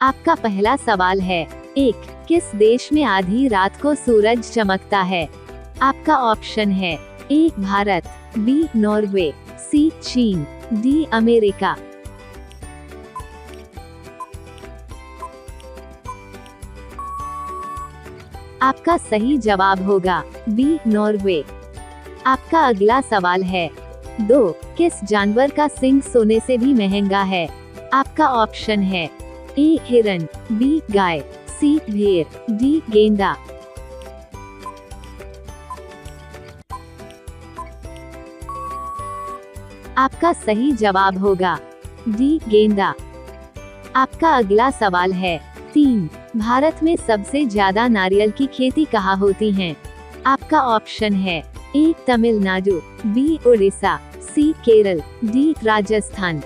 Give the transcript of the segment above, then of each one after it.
आपका पहला सवाल है, 1. किस देश में आधी रात को सूरज चमकता है? आपका ऑप्शन है ए. भारत, बी. नॉर्वे, सी. चीन, डी. अमेरिका। आपका सही जवाब होगा बी. नॉर्वे। आपका अगला सवाल है, 2. किस जानवर का सींग सोने से भी महंगा है? आपका ऑप्शन है ए. हिरन, बी. गाय, सी. भेड़, डी. गेंडा। आपका सही जवाब होगा डी. गेंडा। आपका अगला सवाल है, 3. भारत में सबसे ज्यादा नारियल की खेती कहाँ होती है? आपका ऑप्शन है ए. तमिलनाडु, बी. उड़ीसा, सी. केरल, डी. राजस्थान।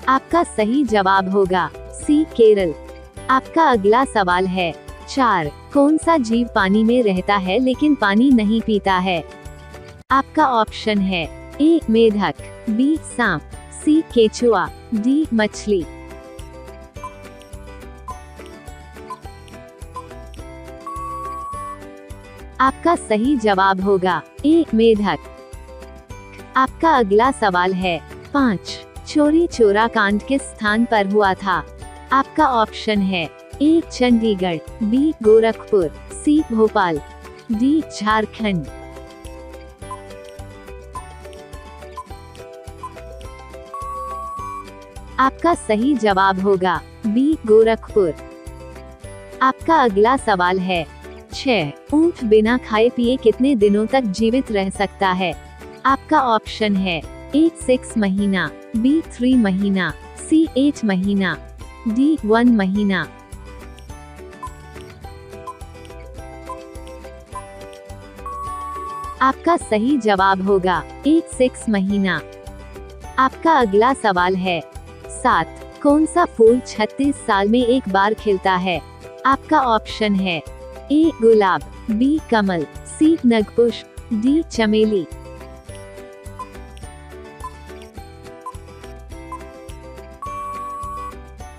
आपका सही जवाब होगा सी. केरल। आपका अगला सवाल है, 4. कौन सा जीव पानी में रहता है लेकिन पानी नहीं पीता है? आपका ऑप्शन है ए. मेढक, बी. सांप, सी. केचुआ, डी. मछली। आपका सही जवाब होगा ए. मेढक। आपका अगला सवाल है, 5. चोरी चोरा कांड किस स्थान पर हुआ था? आपका ऑप्शन है ए. चंडीगढ़, बी. गोरखपुर, सी. भोपाल, डी. झारखंड। आपका सही जवाब होगा बी. गोरखपुर। आपका अगला सवाल है, 6. ऊंट बिना खाए पिए कितने दिनों तक जीवित रह सकता है? आपका ऑप्शन है ए. 6 महीना, बी. 3 महीना, सी. 8 महीना, डी. 1 महीना। आपका सही जवाब होगा ए. 6 महीना। आपका अगला सवाल है, 7. कौन सा फूल 36 साल में एक बार खिलता है? आपका ऑप्शन है ए. गुलाब, बी. कमल, सी. नगपुष्प, डी. चमेली।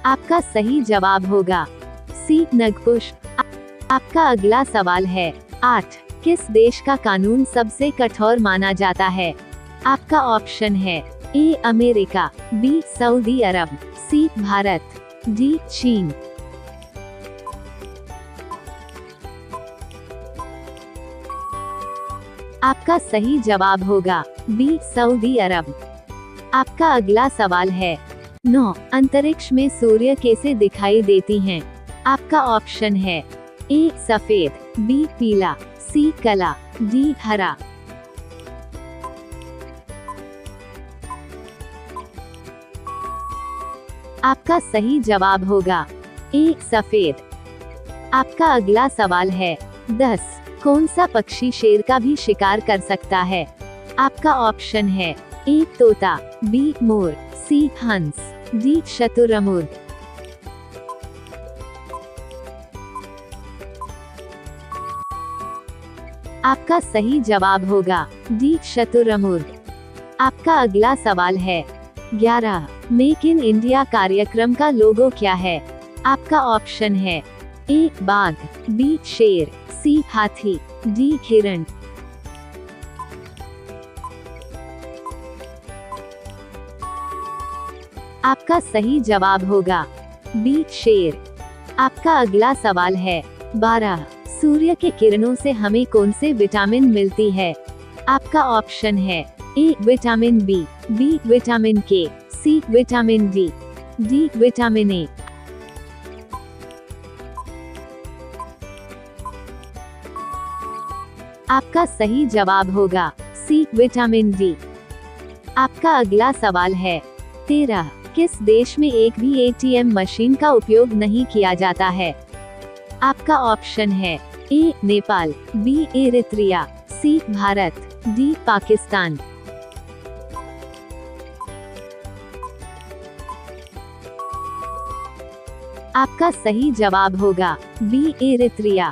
आपका सही जवाब होगा सी. नगपुष्प। आपका अगला सवाल है, 8. किस देश का कानून सबसे कठोर माना जाता है? आपका ऑप्शन है A. America, B. Saudi Arab, C. Bharat, D. चीन। आपका सही जवाब होगा बी. सऊदी अरब। आपका अगला सवाल है, 9. अंतरिक्ष में सूर्य कैसे दिखाई देती हैं? आपका ऑप्शन है ए. सफेद, बी. पीला, सी. काला, डी. हरा। आपका सही जवाब होगा ए. सफेद। आपका अगला सवाल है, 10. कौन सा पक्षी शेर का भी शिकार कर सकता है? आपका ऑप्शन है ए. तोता, बी. मोर, सी. हंस, डी. शुतुरमुर्ग। आपका सही जवाब होगा डी. शुतुरमुर्ग। आपका अगला सवाल है, 11. मेक इन इंडिया कार्यक्रम का लोगो क्या है? आपका ऑप्शन है ए. बाघ, बी. शेर, सी. हाथी, डी. हिरण। आपका सही जवाब होगा बी. शेर। आपका अगला सवाल है, 12. सूर्य के किरणों से हमें कौन से विटामिन मिलती है? आपका ऑप्शन है A. Vitamin B, B. Vitamin K, C. Vitamin D, D. Vitamin A. आपका सही जवाब होगा सी. Vitamin D. आपका अगला सवाल है, 13. किस देश में एक भी एटीएम मशीन का उपयोग नहीं किया जाता है? आपका ऑप्शन है ए. नेपाल, बी. एरित्रिया, सी. भारत, डी. पाकिस्तान। आपका सही जवाब होगा बी. एरित्रिया।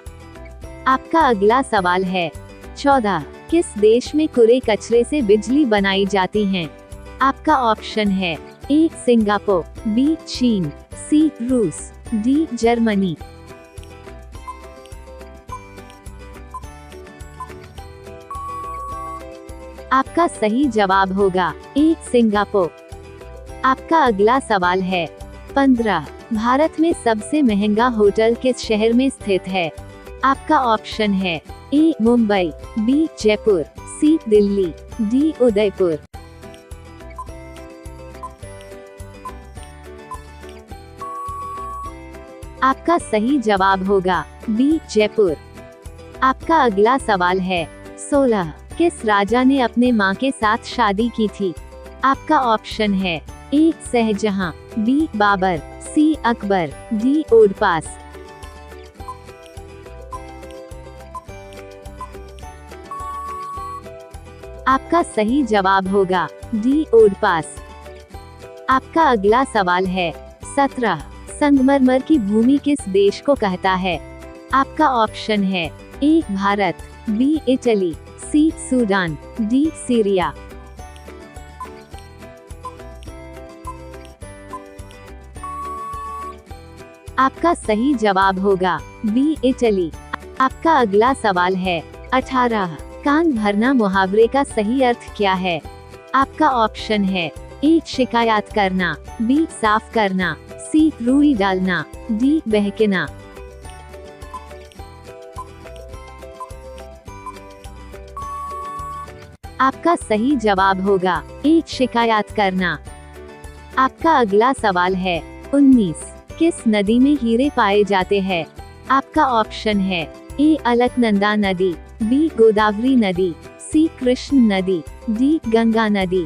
आपका अगला सवाल है, 14. किस देश में कूड़े कचरे से बिजली बनाई जाती है? आपका ऑप्शन है ए सिंगापुर, बी चीन, सी रूस, डी जर्मनी। आपका सही जवाब होगा ए सिंगापुर। आपका अगला सवाल है 15। भारत में सबसे महंगा होटल किस शहर में स्थित है? आपका ऑप्शन है ए मुंबई, बी जयपुर, सी दिल्ली, डी उदयपुर। आपका सही जवाब होगा बी जयपुर। आपका अगला सवाल है 16। किस राजा ने अपने मां के साथ शादी की थी? आपका ऑप्शन है ए शाहजहां, बी बाबर, सी अकबर, डी ओडपास। आपका सही जवाब होगा डी ओडपास। आपका अगला सवाल है 17। संगमरमर की भूमि किस देश को कहता है? आपका ऑप्शन है ए भारत, बी इटली, सी सूडान, डी सीरिया। आपका सही जवाब होगा बी इटली। आपका अगला सवाल है 18। कान भरना मुहावरे का सही अर्थ क्या है? आपका ऑप्शन है ए शिकायत करना, बी साफ करना, सी रुई डालना, डी बहकना। आपका सही जवाब होगा ए शिकायत करना। आपका अगला सवाल है 19। किस नदी में हीरे पाए जाते हैं? आपका ऑप्शन है ए अलकनंदा नदी, बी गोदावरी नदी, सी कृष्ण नदी, डी गंगा नदी।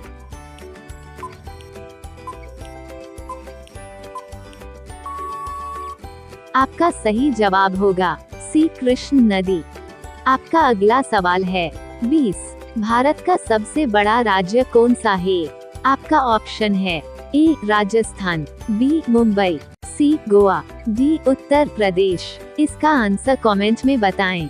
आपका सही जवाब होगा सी कृष्ण नदी। आपका अगला सवाल है 20। भारत का सबसे बड़ा राज्य कौन सा है? आपका ऑप्शन है ए राजस्थान, बी मुंबई, सी गोवा, डी उत्तर प्रदेश। इसका आंसर कमेंट में बताएं।